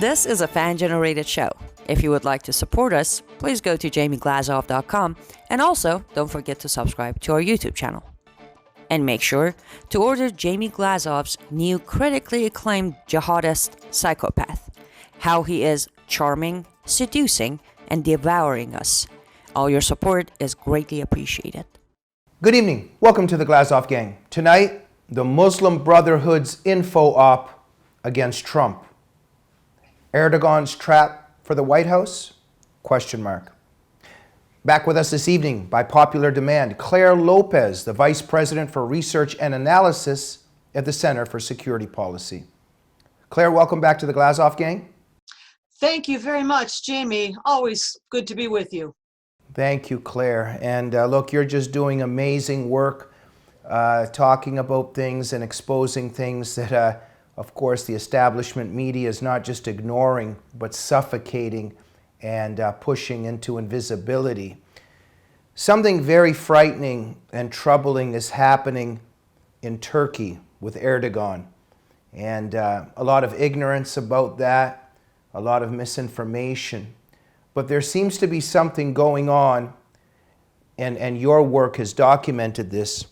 This is a fan-generated show. If you would like to support us, please go to jamieglazov.com and also don't forget to subscribe to our YouTube channel. And make sure to order Jamie Glazov's new critically acclaimed jihadist psychopath. How he is charming, seducing, and devouring us. All your support is greatly appreciated. Good evening. Welcome to the Glazov Gang. Tonight, the Muslim Brotherhood's info op against Trump. Erdogan's trap for the White House? Question mark. Back with us this evening, by popular demand, Clare Lopez, the Vice President for Research and Analysis at the Center for Security Policy. Clare, welcome back to the Glazov Gang. Thank you very much, Jamie. Always good to be with you. Thank you, Clare. And look, you're just doing amazing work, talking about things and exposing things that, of course, the establishment media is not just ignoring, but suffocating and pushing into invisibility. Something very frightening and troubling is happening in Turkey with Erdogan. And a lot of ignorance about that, a lot of misinformation. But there seems to be something going on, and your work has documented this,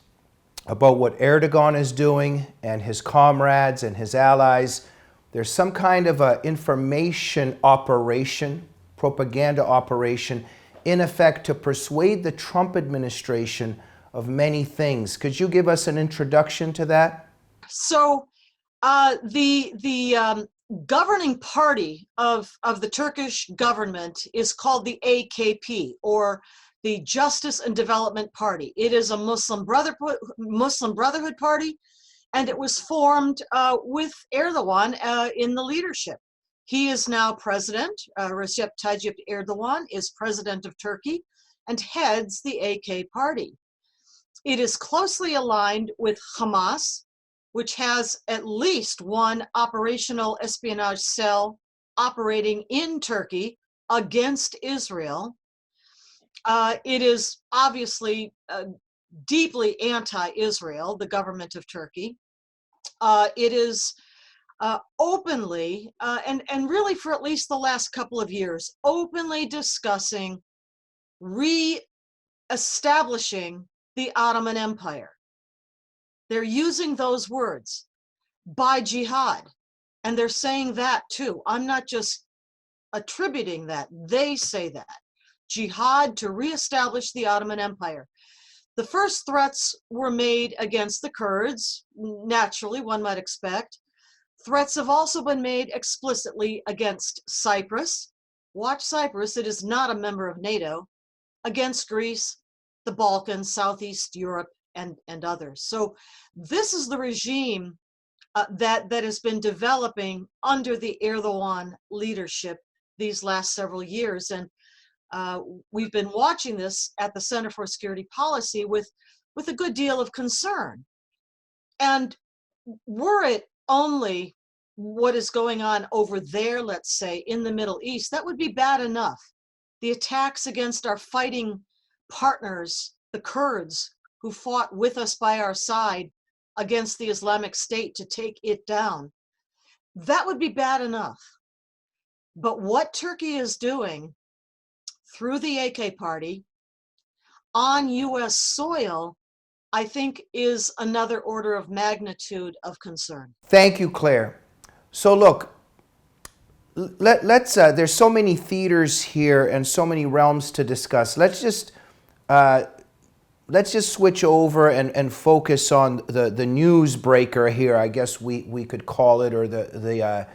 about what Erdogan is doing and his comrades and his allies. There's some kind of an information operation, propaganda operation, in effect to persuade the Trump administration of many things. Could you give us an introduction to that? So the governing party of the Turkish government is called the AKP, or the Justice and Development Party. It is a Muslim Brotherhood party, and it was formed with Erdogan in the leadership. He is now president. Recep Tayyip Erdogan is president of Turkey and heads the AK party. It is closely aligned with Hamas, which has at least one operational espionage cell operating in Turkey against Israel. It is obviously deeply anti-Israel, the government of Turkey. It is openly, and really for at least the last couple of years, openly discussing re-establishing the Ottoman Empire. They're using those words, by jihad, and they're saying that too. I'm not just attributing that, they say that. Jihad to reestablish the Ottoman Empire. The first threats were made against the Kurds, naturally, one might expect. Threats have also been made explicitly against Cyprus. Watch Cyprus, it is not a member of NATO. Against Greece, the Balkans, Southeast Europe, and others. So this is the regime that has been developing under the Erdogan leadership these last several years. And we've been watching this at the Center for Security Policy with a good deal of concern. And were it only what is going on over there, let's say, in the Middle East, that would be bad enough. The attacks against our fighting partners, the Kurds, who fought with us by our side against the Islamic State to take it down, that would be bad enough. But what Turkey is doing through the AK party on US soil, I think is another order of magnitude of concern. Thank you, Clare. So look, let's there's so many theaters here and so many realms to discuss. Let's just switch over and focus on the news breaker here, I guess we could call it, or the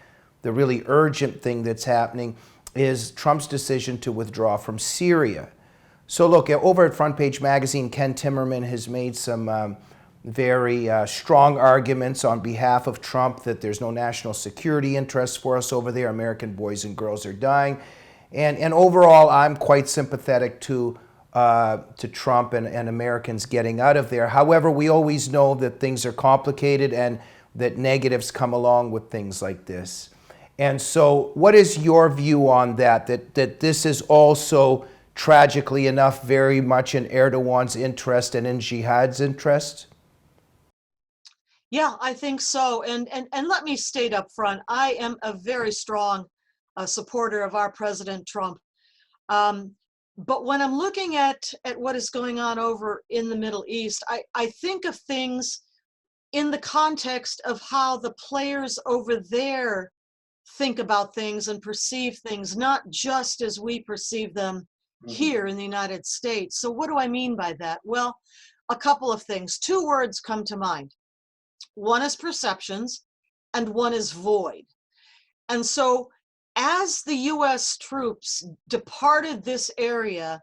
really urgent thing that's happening is Trump's decision to withdraw from Syria. So look, over at Front Page Magazine, Ken Timmerman has made some very strong arguments on behalf of Trump that there's no national security interest for us over there. American boys and girls are dying. And overall, I'm quite sympathetic to Trump and Americans getting out of there. However, we always know that things are complicated and that negatives come along with things like this. And so what is your view on that this is also, tragically enough, very much in Erdogan's interest and in jihad's interest? Yeah, I think so. And let me state up front, I am a very strong a supporter of our President Trump. But when I'm looking at what is going on over in the Middle East, I think of things in the context of how the players over there think about things and perceive things, not just as we perceive them here in the United States. So what do I mean by that? Well, a couple of things. Two words come to mind. One is perceptions and one is void. And so as the US troops departed this area,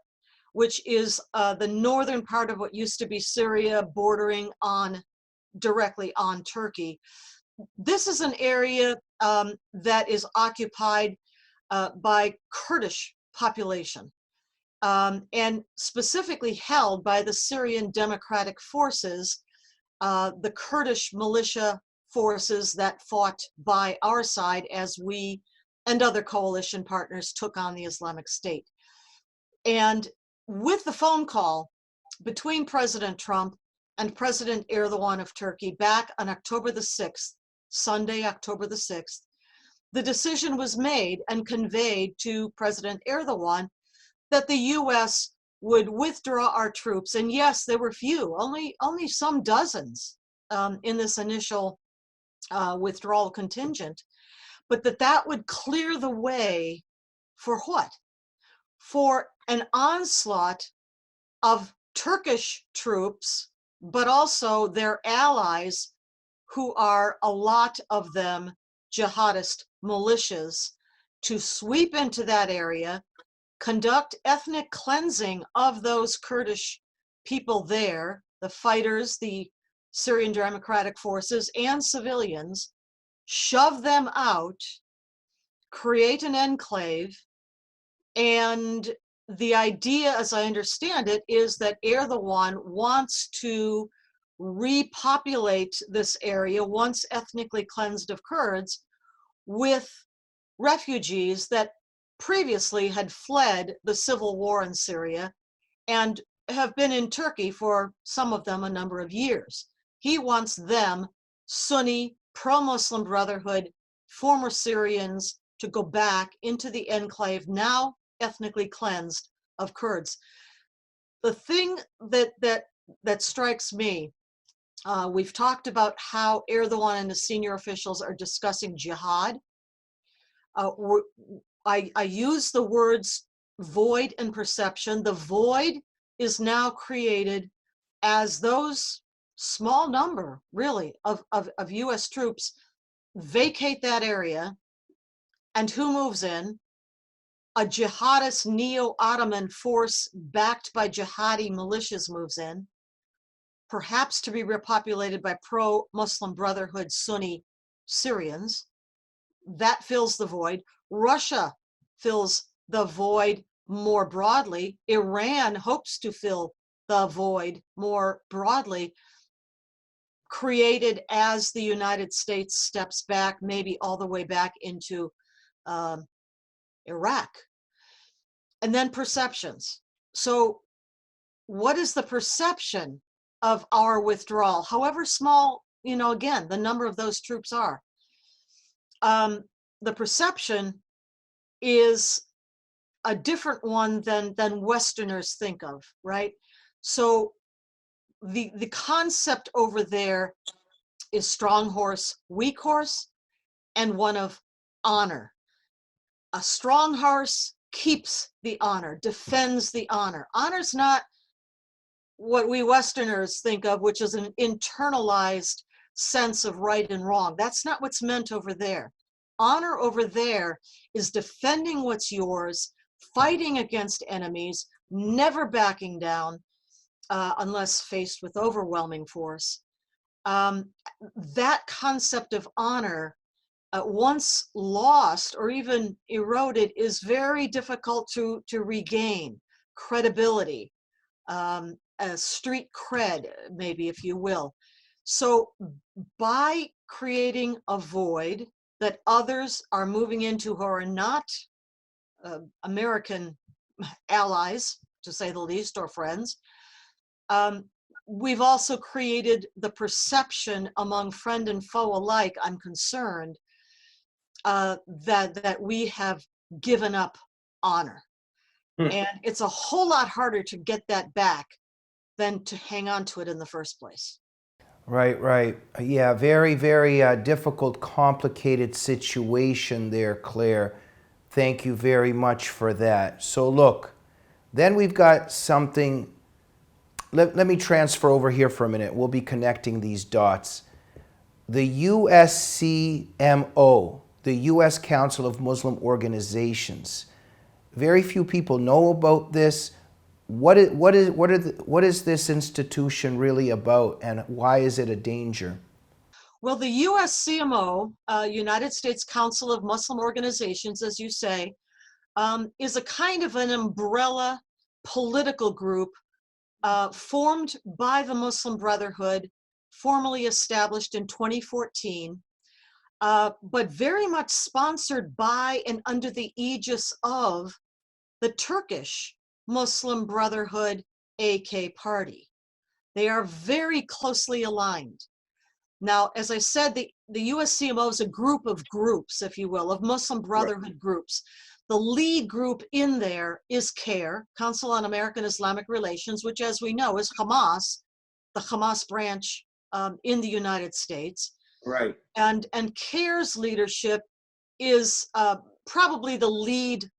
which is the northern part of what used to be Syria, bordering directly on Turkey, this is an area that is occupied by Kurdish population, and specifically held by the Syrian Democratic Forces, the Kurdish militia forces that fought by our side as we and other coalition partners took on the Islamic State. And with the phone call between President Trump and President Erdogan of Turkey back on October the 6th, Sunday, October the 6th, the decision was made and conveyed to President Erdogan that the US would withdraw our troops. And yes, there were few, only some dozens in this initial withdrawal contingent, but that would clear the way for what? For an onslaught of Turkish troops, but also their allies, who are a lot of them jihadist militias, to sweep into that area, conduct ethnic cleansing of those Kurdish people there, the fighters, the Syrian Democratic Forces, and civilians, shove them out, create an enclave. And the idea, as I understand it, is that Erdogan wants to repopulate this area, once ethnically cleansed of Kurds, with refugees that previously had fled the civil war in Syria and have been in Turkey for, some of them, a number of years. He wants them, Sunni, pro-Muslim Brotherhood, former Syrians, to go back into the enclave, now ethnically cleansed of Kurds. The thing that strikes me, we've talked about how Erdogan and the senior officials are discussing jihad. I use the words void and perception. The void is now created as those small number, really, of US troops vacate that area. And who moves in? A jihadist neo-Ottoman force backed by jihadi militias moves in, perhaps to be repopulated by pro-Muslim Brotherhood Sunni Syrians. That fills the void. Russia fills the void more broadly. Iran hopes to fill the void more broadly, created as the United States steps back, maybe all the way back into Iraq. And then perceptions. So what is the perception of our withdrawal, however small, again, the number of those troops are? The perception is a different one than Westerners think of, right? So the concept over there is strong horse, weak horse, and one of honor. A strong horse keeps the honor, defends the honor. Honor's not what we Westerners think of, which is an internalized sense of right and wrong. That's not what's meant over there. Honor over there is defending what's yours, fighting against enemies, never backing down unless faced with overwhelming force. That concept of honor, once lost or even eroded, is very difficult to regain. Credibility, a street cred, maybe, if you will. So by creating a void that others are moving into who are not American allies, to say the least, or friends, we've also created the perception among friend and foe alike, I'm concerned, that we have given up honor. And it's a whole lot harder to get that back than to hang on to it in the first place. Right, right. Yeah, very, very difficult, complicated situation there, Claire. Thank you very much for that. So look, then we've got something. Let me transfer over here for a minute. We'll be connecting these dots. The USCMO, the U.S. Council of Muslim Organizations. Very few people know about this. What is this institution really about, and why is it a danger? Well, the USCMO, United States Council of Muslim Organizations, as you say, is a kind of an umbrella political group formed by the Muslim Brotherhood, formally established in 2014, but very much sponsored by and under the aegis of the Turkish Muslim Brotherhood AK party. They are very closely aligned. Now, as I said, the USCMO is a group of groups, if you will, of Muslim Brotherhood groups. The lead group in there is CARE, Council on American Islamic Relations, which, as we know, is Hamas, the Hamas branch in the United States. Right. And CARE's leadership is probably the lead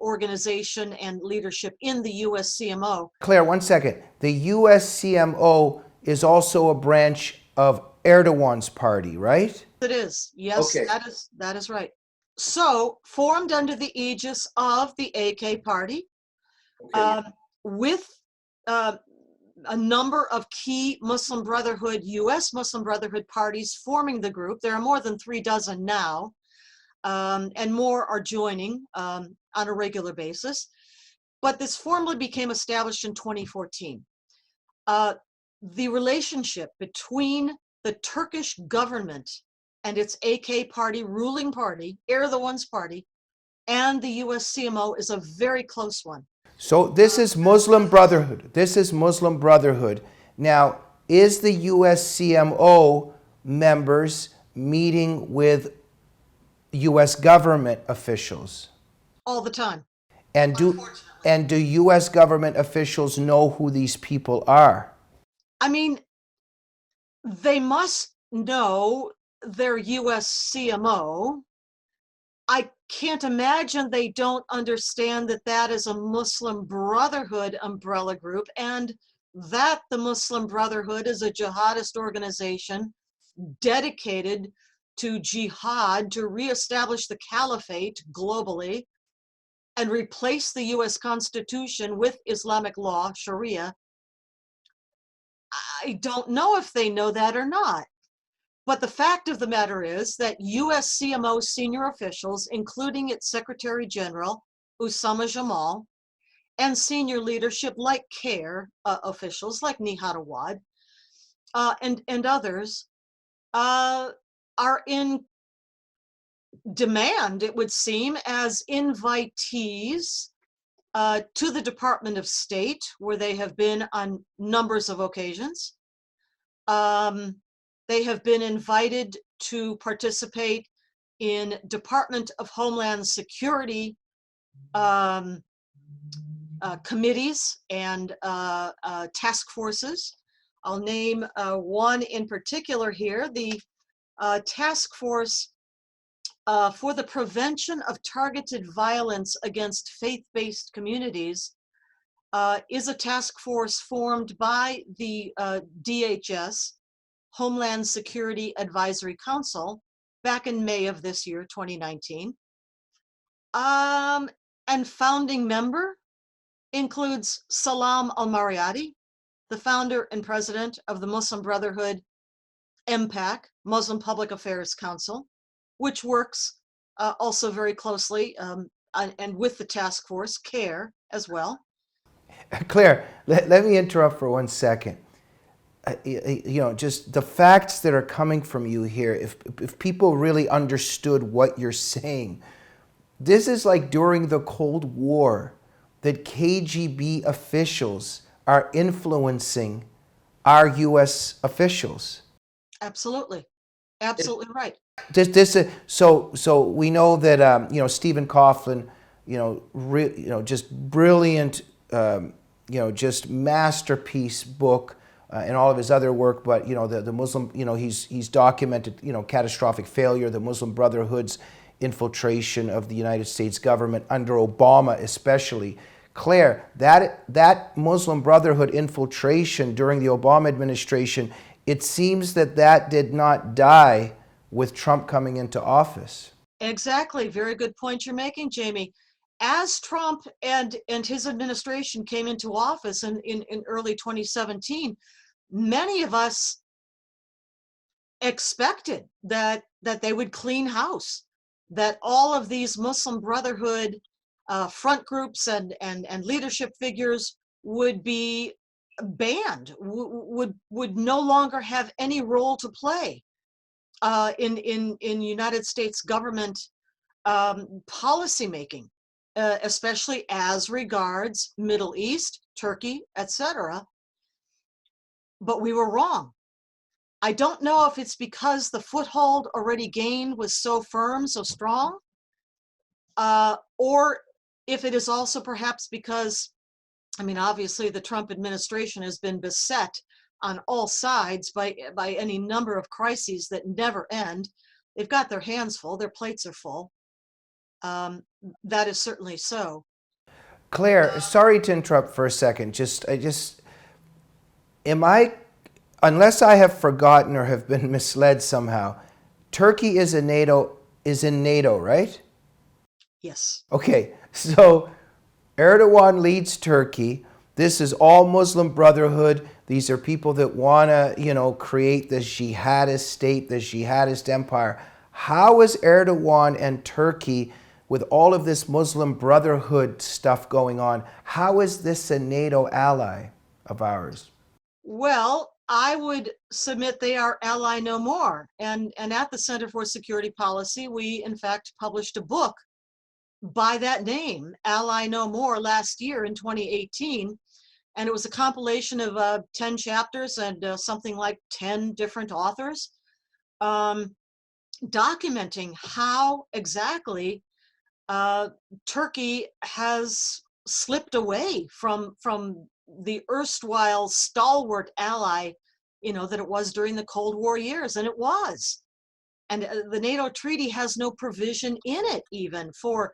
organization and leadership in the USCMO. Claire, one second. The USCMO is also a branch of Erdogan's party, right? It is. Yes, okay. That is right. So, formed under the aegis of the AK party, okay, with a number of key Muslim Brotherhood, U.S. Muslim Brotherhood parties forming the group. There are more than 36 now, and more are joining on a regular basis. But this formally became established in 2014. The relationship between the Turkish government and its AK party, ruling party, Erdogan's party, and the USCMO is a very close one. So this is Muslim Brotherhood. This is Muslim Brotherhood. Now, is the USCMO members meeting with U.S. government officials? All the time. And do U.S. government officials know who these people are? I mean, they must know their USCMO. I can't imagine they don't understand that that is a Muslim Brotherhood umbrella group, and that the Muslim Brotherhood is a jihadist organization dedicated to jihad, to reestablish the caliphate globally and replace the US Constitution with Islamic law, Sharia. I don't know if they know that or not. But the fact of the matter is that USCMO senior officials, including its Secretary General, Usama Jamal, and senior leadership like CARE officials like Nihat Awad, and others, are in demand, it would seem, as invitees to the Department of State, where they have been on numbers of occasions. They have been invited to participate in Department of Homeland Security committees and task forces. I'll name one in particular here, the Task Force for the Prevention of Targeted Violence Against Faith-Based Communities is a task force formed by the DHS, Homeland Security Advisory Council, back in May of this year, 2019. And founding member includes Salam al-Mariyati, the founder and president of the Muslim Brotherhood MPAC, Muslim Public Affairs Council, which works also very closely and with the task force, CARE, as well. Claire, let me interrupt for 1 second. You know, just the facts that are coming from you here, if people really understood what you're saying, this is like during the Cold War that KGB officials are influencing our U.S. officials. Absolutely. Absolutely right. So we know that Stephen Coughlin, just brilliant, just masterpiece book, and all of his other work. But the Muslim, he's documented catastrophic failure, the Muslim Brotherhood's infiltration of the United States government under Obama, especially. Claire, that Muslim Brotherhood infiltration during the Obama administration, it seems that did not die with Trump coming into office. Exactly. Very good point you're making, Jamie. As Trump and his administration came into office in early 2017, many of us expected that they would clean house, that all of these Muslim Brotherhood front groups and leadership figures would be banned, would no longer have any role to play in United States government policymaking, especially as regards Middle East, Turkey, etc. But we were wrong. I don't know if it's because the foothold already gained was so firm, so strong, or if it is also perhaps because, obviously the Trump administration has been beset on all sides by any number of crises that never end. They've got their hands full, their plates are full. That is certainly so. Claire, sorry to interrupt for a second. Unless I have forgotten or have been misled somehow, Turkey is in NATO, right? Yes. Okay, so Erdogan leads Turkey. This is all Muslim Brotherhood. These are people that want to, create this jihadist state, this jihadist empire. How is Erdogan and Turkey, with all of this Muslim Brotherhood stuff going on, how is this a NATO ally of ours? Well, I would submit they are ally no more. And at the Center for Security Policy, we in fact published a book by that name, Ally No More, last year in 2018. And it was a compilation of 10 chapters and something like 10 different authors, documenting how exactly Turkey has slipped away from the erstwhile stalwart ally, that it was during the Cold War years, and it was. And the NATO treaty has no provision in it even for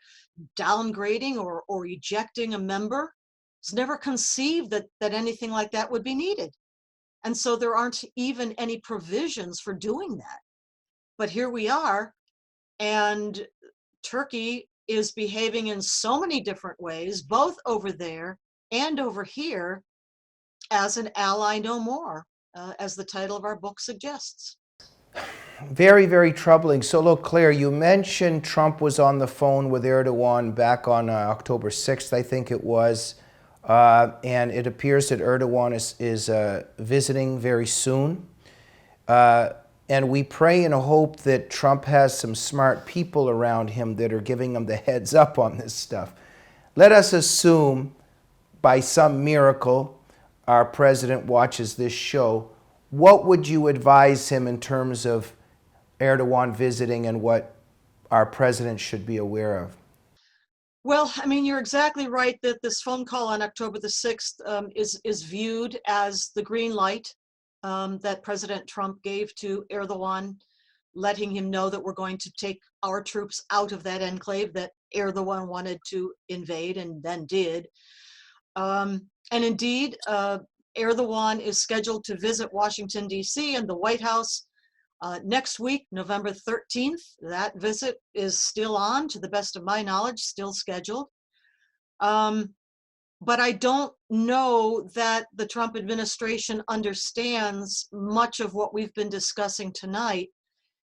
downgrading or ejecting a member. It's never conceived that anything like that would be needed. And so there aren't even any provisions for doing that. But here we are, and Turkey is behaving in so many different ways, both over there and over here, as an ally no more, as the title of our book suggests. Very, very troubling. So look, Claire, you mentioned Trump was on the phone with Erdogan back on October 6th, I think it was. And it appears that Erdogan is visiting very soon. And we pray and hope that Trump has some smart people around him that are giving him the heads up on this stuff. Let us assume by some miracle our president watches this show. What would you advise him in terms of Erdogan visiting and what our president should be aware of? Well, you're exactly right that this phone call on October the 6th is viewed as the green light that President Trump gave to Erdogan, letting him know that we're going to take our troops out of that enclave that Erdogan wanted to invade and then did. And indeed, Erdogan is scheduled to visit Washington, D.C. and the White House next week, November 13th. That visit is still on, to the best of my knowledge, still scheduled. But I don't know that the Trump administration understands much of what we've been discussing tonight,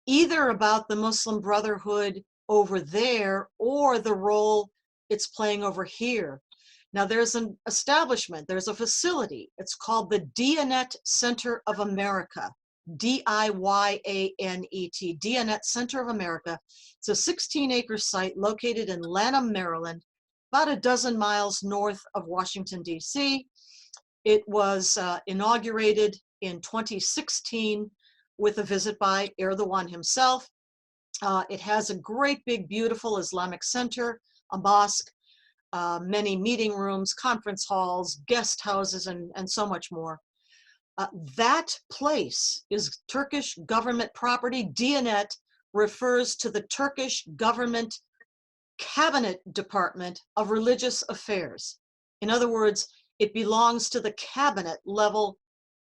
either about the Muslim Brotherhood over there or the role it's playing over here. Now, there's an establishment, there's a facility. It's called the Diyanet Center of America, D-I-Y-A-N-E-T, Diyanet Center of America. It's a 16-acre site located in Lanham, Maryland, about a dozen miles north of Washington, D.C. It was inaugurated in 2016 with a visit by Erdogan himself. It has a great big, beautiful Islamic center, a mosque, many meeting rooms, conference halls, guest houses, and so much more. That place is Turkish government property. Diyanet refers to the Turkish government cabinet department of religious affairs. In other words, it belongs to the cabinet level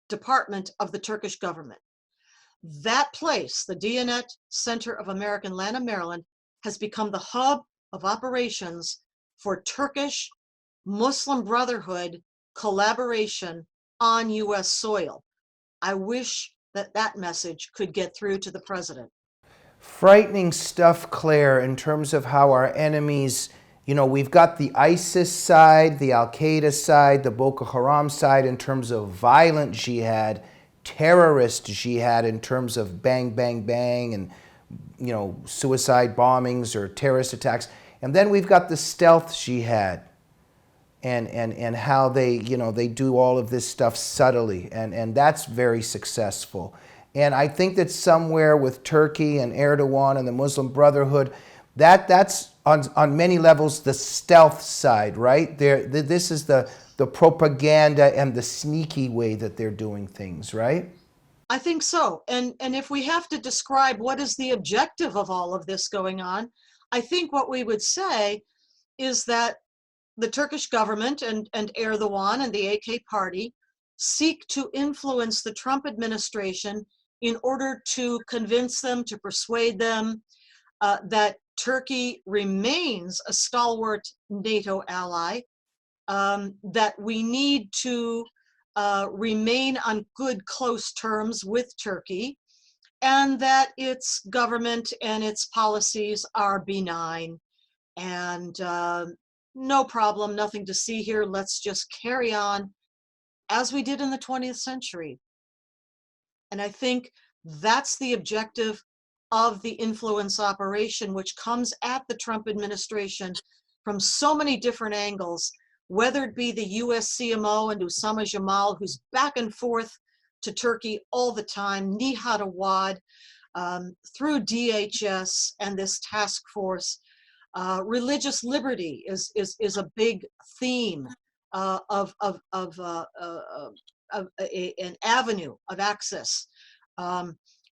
department of the Turkish government. That place, the Diyanet Center of American Land in Maryland, has become the hub of operations for Turkish Muslim Brotherhood collaboration on US soil. I wish that that message could get through to the president. Frightening stuff, Claire, in terms of how our enemies, we've got the ISIS side, the Al-Qaeda side, the Boko Haram side in terms of violent jihad, terrorist jihad in terms of bang, bang, bang, and, suicide bombings or terrorist attacks. And then we've got the stealth jihad and how they, they do all of this stuff subtly, and that's very successful. And I think that somewhere with Turkey and Erdogan and the Muslim Brotherhood, that's on many levels the stealth side, right? This is the propaganda and the sneaky way that they're doing things, right? I think so. And if we have to describe what is the objective of all of this going on, I think what we would say is that the Turkish government and Erdogan and the AK party seek to influence the Trump administration in order to convince them, to persuade them that Turkey remains a stalwart NATO ally, that we need to remain on good, close terms with Turkey, and that its government and its policies are benign and no problem, nothing to see here. Let's just carry on as we did in the 20th century. And I think that's the objective of the influence operation, which comes at the Trump administration from so many different angles, whether it be the US CMO and Osama Jamal, who's back and forth to Turkey all the time, Nihat Awad, through DHS and this task force. Religious liberty is a big theme of an avenue of access.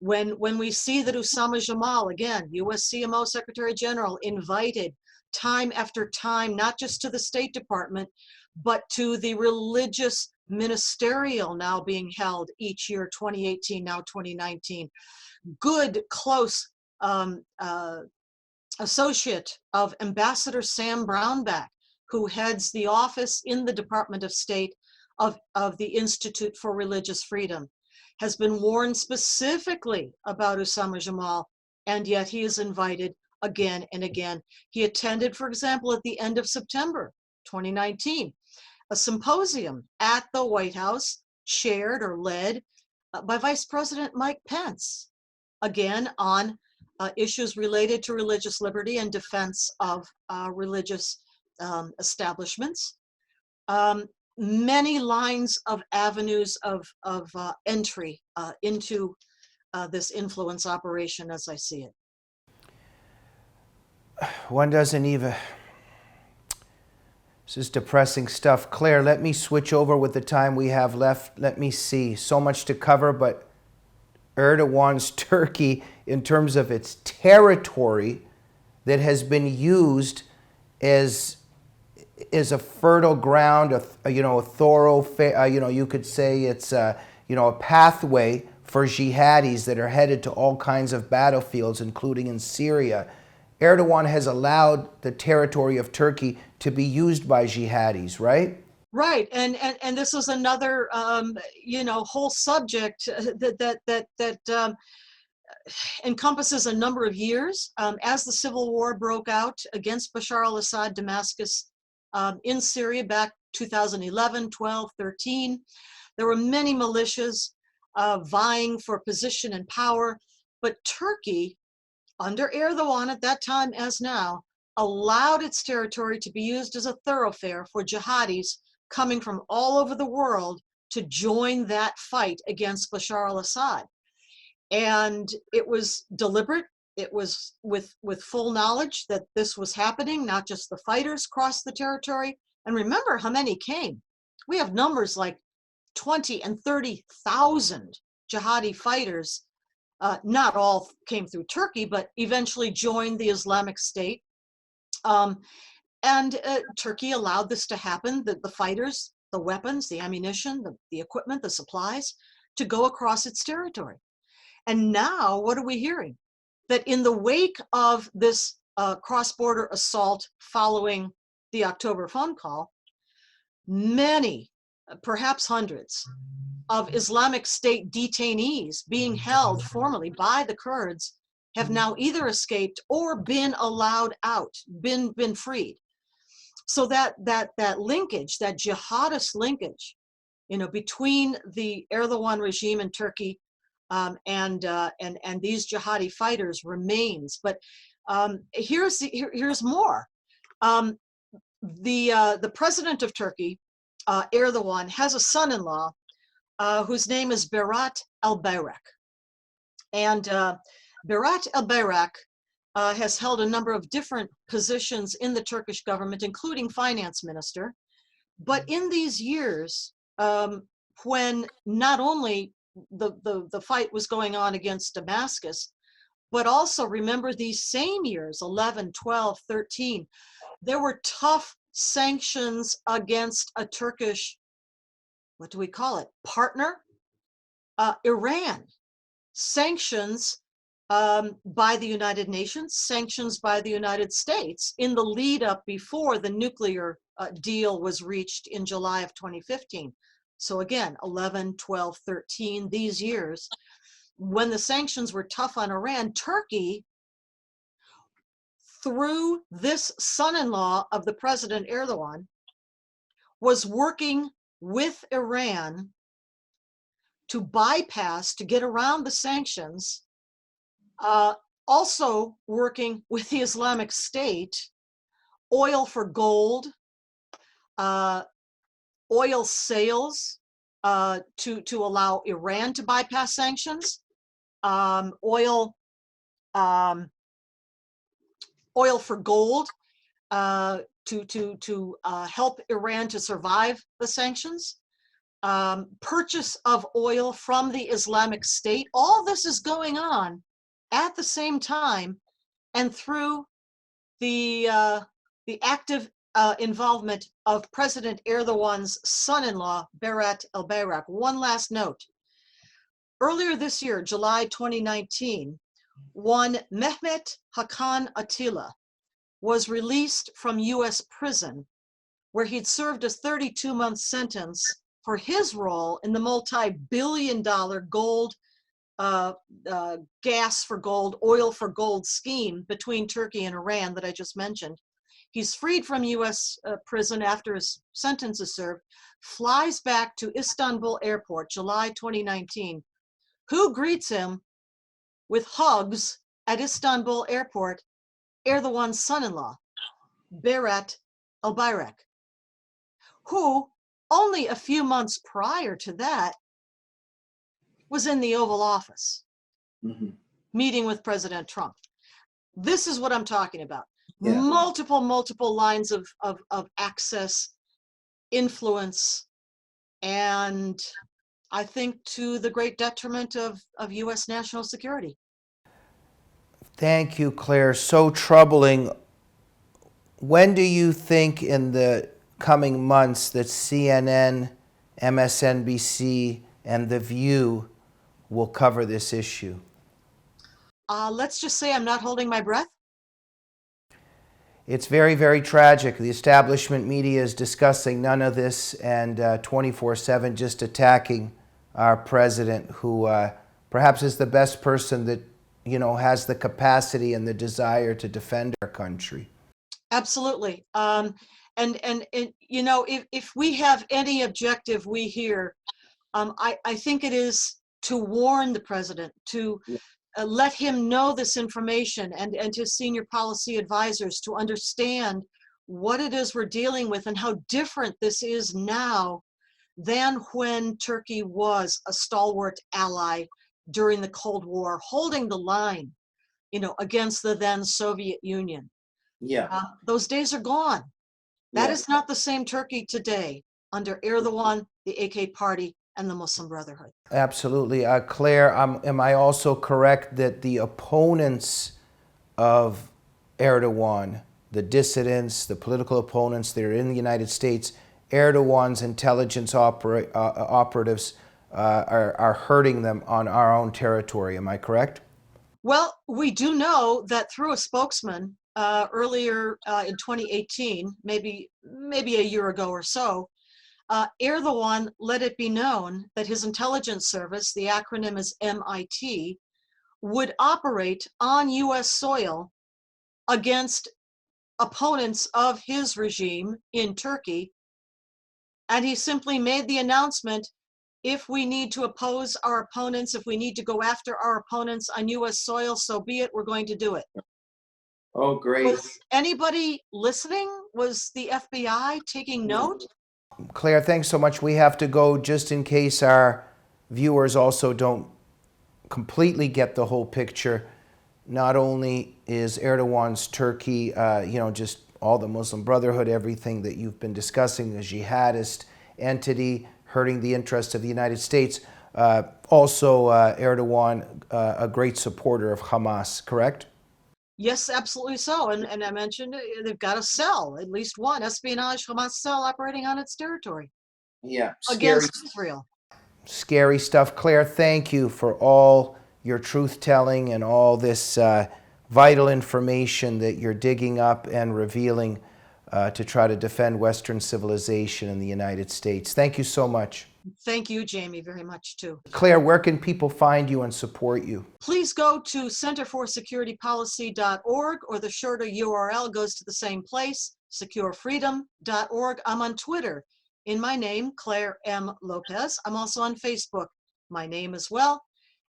When we see that Osama Jamal, again, US CMO Secretary General, invited time after time, not just to the State Department, but to the religious ministerial now being held each year, 2018, now 2019. Good, close associate of Ambassador Sam Brownback, who heads the office in the Department of State of the Institute for Religious Freedom, has been warned specifically about Osama Jamal, and yet he is invited again and again. He attended, for example, at the end of September 2019, a symposium at the White House, chaired or led by Vice President Mike Pence, again on issues related to religious liberty and defense of religious establishments. Many lines of avenues of entry into this influence operation as I see it. One doesn't even... This is depressing stuff. Claire, let me switch over with the time we have left. Let me see. So much to cover, but Erdogan's Turkey, in terms of its territory that has been used as a fertile ground, a thoroughfare, you could say it's a pathway for jihadis that are headed to all kinds of battlefields, including in Syria. Erdogan has allowed the territory of Turkey to be used by jihadis, right? Right, and this is another whole subject that encompasses a number of years. As the civil war broke out against Bashar al-Assad, Damascus, in Syria back 2011, 12, 13, there were many militias vying for position and power, but Turkey, under Erdogan at that time as now, allowed its territory to be used as a thoroughfare for jihadis coming from all over the world to join that fight against Bashar al-Assad. And it was deliberate, it was with full knowledge that this was happening, not just the fighters crossed the territory. And remember how many came. We have numbers like 20 and 30,000 jihadi fighters. Not all came through Turkey, but eventually joined the Islamic State. And Turkey allowed this to happen, the fighters, the weapons, the ammunition, the equipment, the supplies, to go across its territory. And now, what are we hearing? That in the wake of this cross-border assault following the October phone call, many, perhaps hundreds, of Islamic State detainees being held formally by the Kurds have now either escaped or been allowed out, been freed. So that linkage, that jihadist linkage, between the Erdogan regime in Turkey and these jihadi fighters remains. But here's more. The president of Turkey, Erdogan, has a son-in-law whose name is Berat Albayrak. And Berat Albayrak has held a number of different positions in the Turkish government, including finance minister. But in these years, when not only the fight was going on against Damascus, but also remember these same years, 11, 12, 13, there were tough sanctions against a Turkish, what do we call it, partner, Iran. Sanctions by the United Nations, sanctions by the United States in the lead up before the nuclear deal was reached in July of 2015. So again, 11, 12, 13, these years, when the sanctions were tough on Iran, Turkey, through this son-in-law of the President Erdogan, was working with Iran to bypass, to get around the sanctions, also working with the Islamic State, oil for gold, oil sales to allow Iran to bypass sanctions, oil for gold to help Iran to survive the sanctions, purchase of oil from the Islamic State. All this is going on at the same time, and through the active involvement of President Erdogan's son-in-law, Berat Albayrak. One last note. Earlier this year, July 2019, one Mehmet Hakan Atilla was released from U.S. prison, where he'd served a 32-month sentence for his role in the multi-billion-dollar gold, gas for gold, oil for gold scheme between Turkey and Iran that I just mentioned. He's freed from U.S. prison after his sentence is served, flies back to Istanbul airport, July 2019. Who greets him with hugs at Istanbul airport? Erdogan's son-in-law, Berat Albayrak, who only a few months prior to that was in the Oval Office, meeting with President Trump. This is what I'm talking about. Yeah. Multiple lines of access, influence, and I think to the great detriment of U.S. national security. Thank you, Claire. So troubling. When do you think in the coming months that CNN, MSNBC, and The View will cover this issue? Let's just say I'm not holding my breath. It's very, very tragic. The establishment media is discussing none of this and 24/7 just attacking our president, who perhaps is the best person that, has the capacity and the desire to defend our country. Absolutely. And if we have any objective we hear, I think it is to warn the president, to let him know this information, and to senior policy advisors to understand what it is we're dealing with and how different this is now than when Turkey was a stalwart ally during the Cold War, holding the line against the then Soviet Union. Yeah. Those days are gone. That Yeah. is not the same Turkey today under Erdogan, the AK Party, and the Muslim Brotherhood. Absolutely. Claire, am I also correct that the opponents of Erdogan, the dissidents, the political opponents that are in the United States, Erdogan's intelligence operatives are hurting them on our own territory? Am I correct? Well, we do know that through a spokesman earlier in 2018, maybe a year ago or so, Erdogan let it be known that his intelligence service, the acronym is MIT, would operate on U.S. soil against opponents of his regime in Turkey. And he simply made the announcement, if we need to oppose our opponents, if we need to go after our opponents on U.S. soil, so be it, we're going to do it. Oh, great. Was anybody listening? Was the FBI taking note? Claire, thanks so much. We have to go just in case our viewers also don't completely get the whole picture. Not only is Erdogan's Turkey, just all the Muslim Brotherhood, everything that you've been discussing, a jihadist entity hurting the interests of the United States, also Erdogan, a great supporter of Hamas, correct? Yes, absolutely so. And I mentioned they've got a cell, at least one espionage Hamas cell operating on its territory. Yeah, against Israel. Scary stuff. Claire, thank you for all your truth-telling and all this vital information that you're digging up and revealing to try to defend Western civilization in the United States. Thank you so much. Thank you, Jamie, very much too. Claire, where can people find you and support you? Please go to centerforsecuritypolicy.org, or the shorter URL goes to the same place, securefreedom.org. I'm on Twitter in my name, Clare M. Lopez. I'm also on Facebook, my name as well.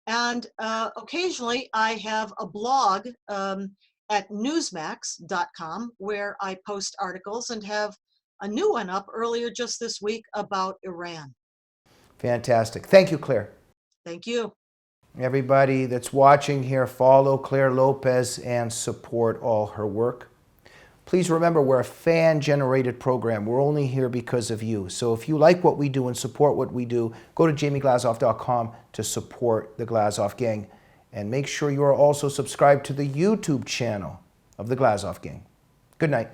And occasionally I have a blog at newsmax.com where I post articles, and have a new one up earlier just this week about Iran. Fantastic. Thank you, Claire. Thank you. Everybody that's watching here, follow Clare Lopez and support all her work. Please remember, we're a fan-generated program. We're only here because of you. So if you like what we do and support what we do, go to jamieglazoff.com to support the Glazov Gang. And make sure you are also subscribed to the YouTube channel of the Glazov Gang. Good night.